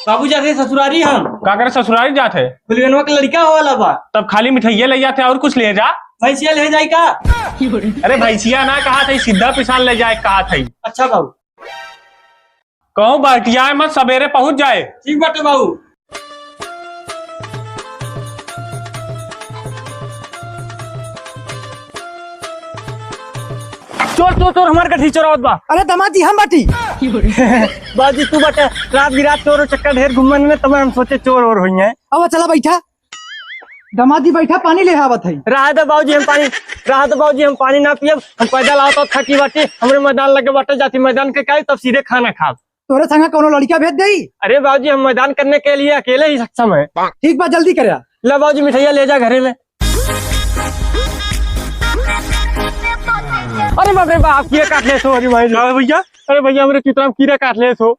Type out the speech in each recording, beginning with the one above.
बाबू जाते ससुरारी हम का करे ससुरारी जाते फुलगनवा के लड़का हो वाला बा। तब खाली मिठाइया ले जाते और कुछ ले जा। भैंसिया ले जाई का? अरे भैंसिया ना कहा था, सीधा पिसान ले जाए कहा था। अच्छा बाबू कहूँ बटिया मत सवेरे पहुंच जाए। ठीक बाटे बाबू। चोर चोर चोर हमारे कठी चोरावत बा। अरे दामाद जी हम बाटी बाजी तू बटे रात बिरात चोर चक्कर ढेर घूमन में तब हम सोचे चोर और हुई है। अब चला बैठा दामाद जी बैठा पानी ले आवत है। रहा तो बाबूजी हम पानी ना पियब। हम पैदल आवत थकी बाटे हमरे मैदान लगे बाटे जाती मैदान के काई तब सीधे खाना खाब। तोरे संग कोनो लड़का भेज दई। अरे बाबूजी हम मैदान करने के लिए अकेले ही सक्षम है। ठीक बा जल्दी करे। ला बाबूजी मिठाइया ले जा घरे में। अरे बाप रे बाप कीड़ा काट ले सो। अरे भैया अरे भैया हमरे चित्रा कीड़ा काट ले सो।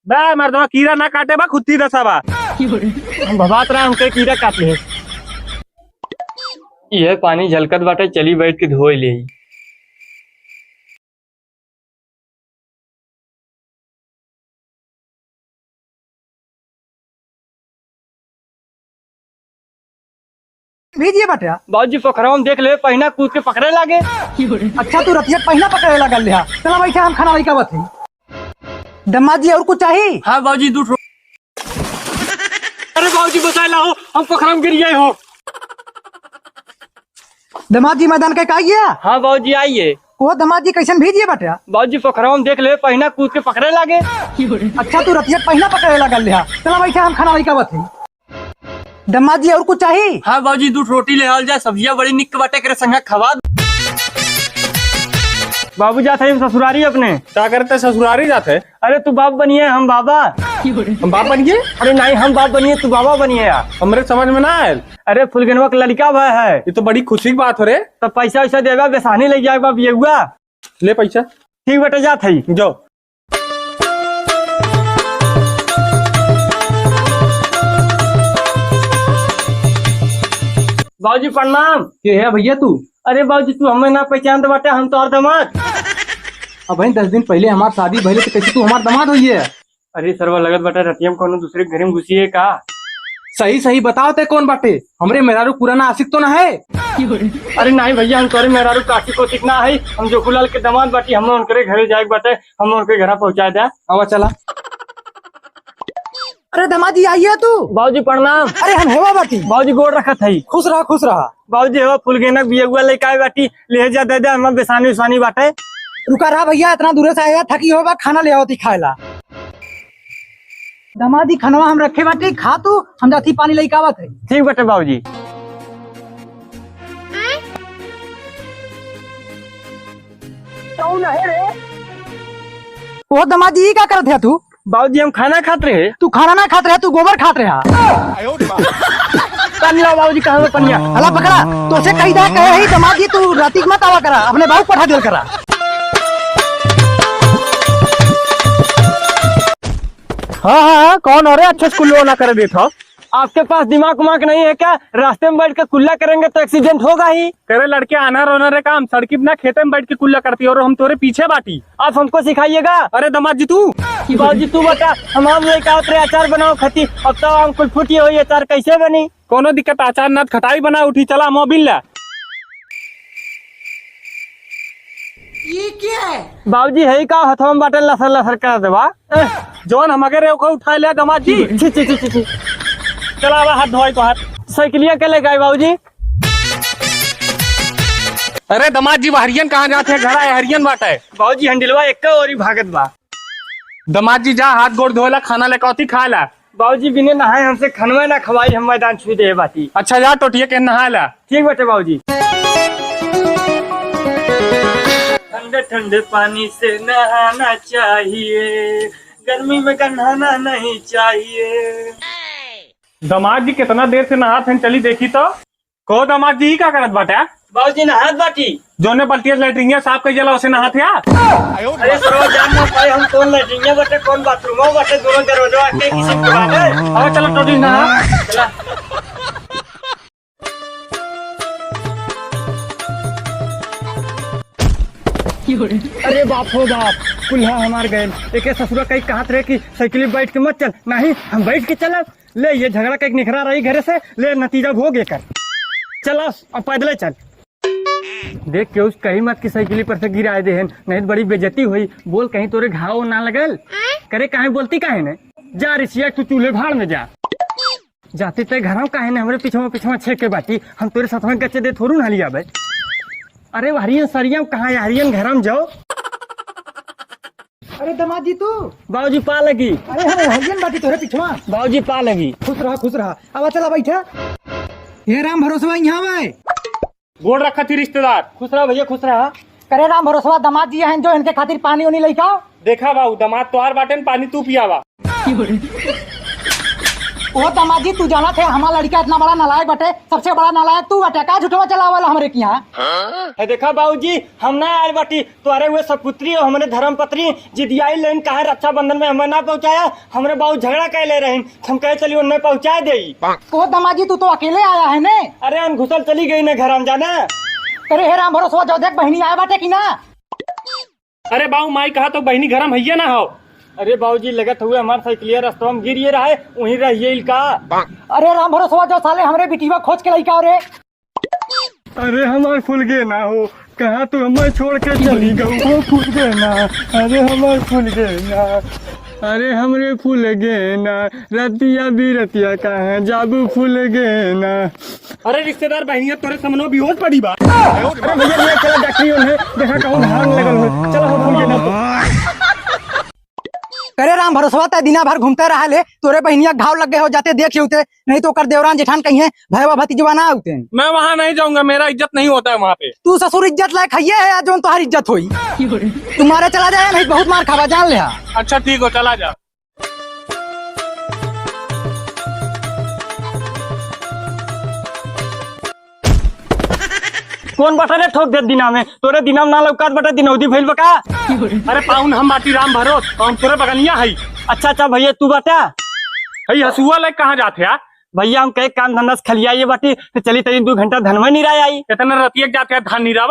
बा मर्दवा कीड़ा ना काटे बा खुद ही दसाबा। हम भबात रहा हमके कीड़ा काट ले। यह पानी झलकत बाटे चली बैठ के धोई ले। भेजिए बाटे। बाबूजी पोखरा में देख ले पहिना कूद के पकड़े लागे। अच्छा तू रतिया पहिना पकड़े लगा ले। चला बैठा हम खाना लेके आवत है। दामाद जी और कुछ चाहिए? हाँ बाबूजी दूध। अरे बाबूजी बचाए लाओ हम पोखरा में गिर गए हो। दामाद जी मैदान के का गया? हाँ बाबूजी आइए। वो दामाद जी कैसे भेजिए बाटे? बाबूजी पोखरा में देख ले पहिना कूद के पकड़े लागे। अच्छा तू रतिया पहिना पकड़े लगा ले। चला बैठा हम खाना लेके आवत है। दामाद जी और कुछ चाहिए? हाँ बाबूजी दूध रोटी ले आल जाए सब्जियां बड़ी निक बाटे करे संगा खवा। बाबू जाते हैं ससुरारी अपने। क्या करते ससुरारी जाते? अरे तू बाप बनिए हम बाबा। हम बाप बनिए? अरे नहीं हम बाप बनिए तू बाबा बनिए यार। हमरे समझ में ना आयल। अरे फुलगनवा का लड़का भाई है। ये तो बड़ी खुशी की बात हो रे। तब पैसा वैसा देगा बेसानी ले जाएगा ये हुआ। ले पैसा। ठीक बेटे जात है जो। बाबूजी प्रणाम। के है भैया तू? अरे बाबूजी तू हमें ना पहचान तो बाटे हम तो और दामाद। अब भाई 10 दिन पहले हमार शादी भइले तो कैसे तू हमार दामाद होइए? अरे सरवा लगत बाटे रतियम कोनो दूसरे घर में घुसी है का? सही सही बताओ ते कौन बाटे? हमरे मेहरारू पुराना आशिक तो ना है? अरे नहीं भैया हम तोरे मेहरारू काशी को सीखना है। हम जो कुलाल के दामाद बाटी हम उनके घरे जाए बाटे हम उनके घर पहुँचा दे। आवा चला। अरे दामाद जी आइए तू। बाबूजी प्रणाम। अरे हम हेवा बाटी। बाबूजी गोड़ रखत है। खुश रहा खुश रहा। बाबूजी हेवा फुलगेनक बियगुआ लेके आए बाटी ले जा दे दे हम बेसानी उसानी बाटे। रुका रहा भैया इतना दूर से आया थकी होगा खाना ले आवती खाएला। दामादी खानवा हम रखे बाटे खा तू हम जाती पानी लेके आवत है। ठीक बाटे बाबूजी। वो दामादी ये क्या करत है तू? बाबूजी हम खाना खाते रहे। तू खाना ना खात रहा तू गोबर खात रहा। पनिया बाबूजी कहाँ में पनिया? हला पकड़ा तो से कही दा कहे ही दामादी तू राती मत आवा करा अपने बाबू पठा दिल करा। हाँ कौन हो रहे अच्छे कुल्लो ना करे देखो। आपके पास दिमाग उमाग नहीं है क्या? रास्ते में बैठ के कुल्ला करेंगे तो एक्सीडेंट होगा ही। करे लड़के आना रोना रे काम सड़की ना खेते में बैठ के कुल्ला करती है और हम तोरे पीछे बाटी। आप हमको सिखाइएगा। अरे दामाद जी तू। बाबूजी तू बता हम लेके आओ तेरे अचार बनाओ खती अब तो हम कुल फूटी हुई अचार कैसे बनी? कोनो दिक्कत अचार ना खटाई बना उठी चला मोबिल ला। ये क्या है? बाबूजी है का हथवा में बाटल लसर लसर कर देवा। जौन हमारे उठा लिया दामाद जी। छी छी छी छी छी। चला हाथ धोई तो हाथ। साइकिलिया के ले गए बाबूजी। अरे दामाद जी हरियन कहाँ जाते हैं? घड़ा है हरियन बाटा है। बाबूजी हंडिलवा एक और ही भागत बा। दामाद जी जा हाथ गोड़ धोला खाना लेकर खा ला। बाबूजी बिने नहाए हमसे खनवा ना खवाई हम मैदान छुई दे बाती। अच्छा जा टोटिया के नहा ला। ठीक बेटे बाबूजी। ठंडे ठंडे पानी से नहाना चाहिए गर्मी में नहाना नहीं चाहिए। दामाद जी कितना देर से नहात हैं चली देखी तो। को दामाद जी क्या करत बाटा? बाबूजी नहात बाटी। जोने बल्टिया लैट्रिनिया साफ कर जला उसे नहात या? अरे सरवा जान ना पाए हम कौन लैट्रिनिया बटे कौन बाथरूम हो बटे दोनों दरवाजा के किसी के बात है। और चलो टोटी नहा चला। अरे बाप हो बाप, कुल्हा हमार गए। एक ससुरा कहीं कहत रहे कि साइकिल पे बैठ के मत चल, नहीं हम बैठ के चलब। ले ये झगड़ा कहीं निखरा रही घरे से, ले नतीजा भोग कर चल अब पैदल चल। देख के उस कहीं मत की साइकिल पर से गिराए दे, नहीं तो बड़ी बेइज्जती हुई। बोल कहीं तोरे घाव ना लगल करे, काहे बोलती काहे ने? जा ऋषिया तू चूल्हे भाड़ में जा, जाते ते घर काहे ने हमरे पीछे छेक के बाटी। हम तोरे साथ में गच्चे दे थोड़ू ना लिया भाई। अरे हरियन सरियम कहाँ है, हरियन घर में जाओ। अरे दामाद जी तू बाबूजी पा लगी। अरे हम हरियन बाटी तोरे पिछवा। बाबूजी पा लगी। खुश रहा। अब चला बैठा। ये राम भरोसवा यहाँ भाई गोड़ रखा थी रिश्तेदार। खुश रहा भैया, खुश रहा। करे राम भरोसवा दामाद जी हैं जो इनके खातिर पानी उनी लेके देखा बाबू दमाद तोहार बाटे पानी तू पियावा। ओ दामाद जी तू जाना थे हमारा लड़का इतना बड़ा नालायक बटे, सबसे बड़ा नालायक तू बटे। का झूठवा चलावल हमरे की यहाँ? है देखा बाबूजी, हम ना आयल बाटी तुम्हारे हुए सपुत्री और हमारे धर्म पत्नी जिदियाई लेन कहा रक्षाबंधन में हमें ना पहुँचाया। हमारे बाबू झगड़ा कह ले रहे, हम कहे चलिए उन्हें पहुँचा दे। ओ दामाद जी तू तो अकेले आया है ने? अरे हम घुसल चली गई ने घर हम जाना। करे हे राम भरोसवा जो देख बहनी आया बाटे की ना? अरे बाबू माई कहा तो बहनी गरम हैया ना हो। अरे बाबूजी लगत हुए हमारे साइकिलिया रास्ता में गिरिए रहा है, वहीं रहिए इनका। अरे राम भरोसवा जो साले हमरे बिटिया खोज के लइका रे। अरे हमारे फूल गए ना हो, कहा तू हमें छोड़ के चली गई। फूल गए ना, अरे हमारे फूल गए ना, अरे हमरे फूल गए ना, रतिया भी रतिया कहाँ जाबू फूल गए ना। अरे रिश्तेदार बहनिया तोरे समनो बेहोश पड़ी बा। अरे भैया ये चला डॉक्टरी उन्हें देखा कहूँ भाग लगल हो। चलो हम फूल गए ना। करे राम भरोसवा ते दिना भर घूमते रहा ले, तोरे बहनिया घाव लग गए हो जाते देख उते, नहीं तो कर देवरान जेठान कहीं है भैया भतीजवा ना आते। मैं वहाँ नहीं जाऊंगा, मेरा इज्जत नहीं होता है वहाँ पे। तू ससुर इज्जत लायक है जो तुम्हारी इज्जत हुई। तुम्हारे चला जाए नहीं बहुत मार खावा जान ले। अच्छा ठीक हो चला जा। कौन बटा ने ठोक दे दिना में? तोरे दिना में ना लौकात बटा दिनौदी भइल बका। अरे पाउन हम बाटी राम भरोस हम तोरे बगनिया है। अच्छा भैया तू बता हई हसुआ ले कहाँ जाते यार? भैया हम कहे काम धंधा से खलियाइए बाटी तो चली तरी 2 घंटा धनवा नहीं रहा आई। इतना रतिया जाते हैं धान नहीं रहा।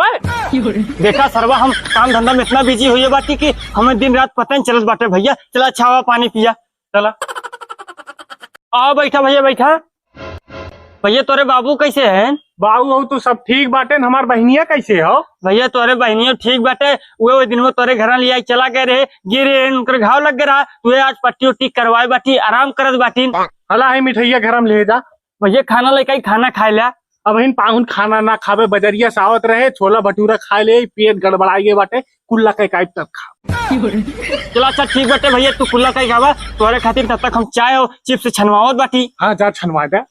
देखा सरवा हम काम धंधा में इतना बिजी हुई बाटी कि हमें दिन रात पता नहीं चलत बाटे। भैया चला छावा पानी पिया चला। आओ बैठा भैया बैठा। भैया तोरे बाबू कैसे हैं? बाबू तो सब ठीक बाटे, हमार बहनिया कैसे हो? भैया तोरे बहनियों ठीक बाटे। वो दिन में तोरे घर लिया चला गए रहे, गिरे उनके घाव लग गया। तू आज पट्टी उट्टी करवाए बाटी, आराम करत बाटी। हला है मिठैया घर में ले जा। भैया खाना लेके खाना खाए लिया। अब इन पाउन खाना ना खावे बजरिया सावत रहे, छोला भटूरा खाए ले, पेट गड़बड़ाइए बाटे, कुल्ला के काइट तक खा। चलो अच्छा ठीक बाटे भैया, तू कुल्ला कहीं खावा तोरे खातिर, तब तक हम चाय और चिप्स छनवाओ बाटी। हाँ जा छनवा दे।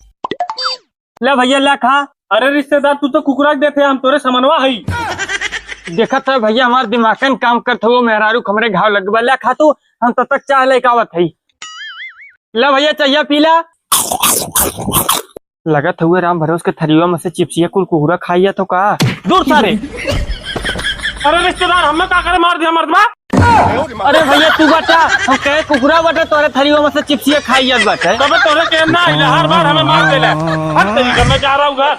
ले भैया ला खा। अरे रिश्तेदार तू तो कुकुरा देते हम तोरे समनवा है। देखा था भैया हमारे दिमाग में काम करते हो, मेहरारू हमरे घाव लग गया। खा तू, हम तब तक चाय लेके आवत है। ला भैया चाहिए पीला। लगत हुए राम भरोस के थरिया में से चिप्सिया कुल कुकुरा खाइया तो का दूर सारे। अरे रिश्तेदार हमें का करे मार दिया मर्दवा। अरे भैया तू बता, हम कहे कुकुरा बटे तोरे थरिया में से चिप्सिया खाइया बटे। तबे तोरे के ना हर बार हमें मार देला। हर तरीके में जा रहा हूँ घर।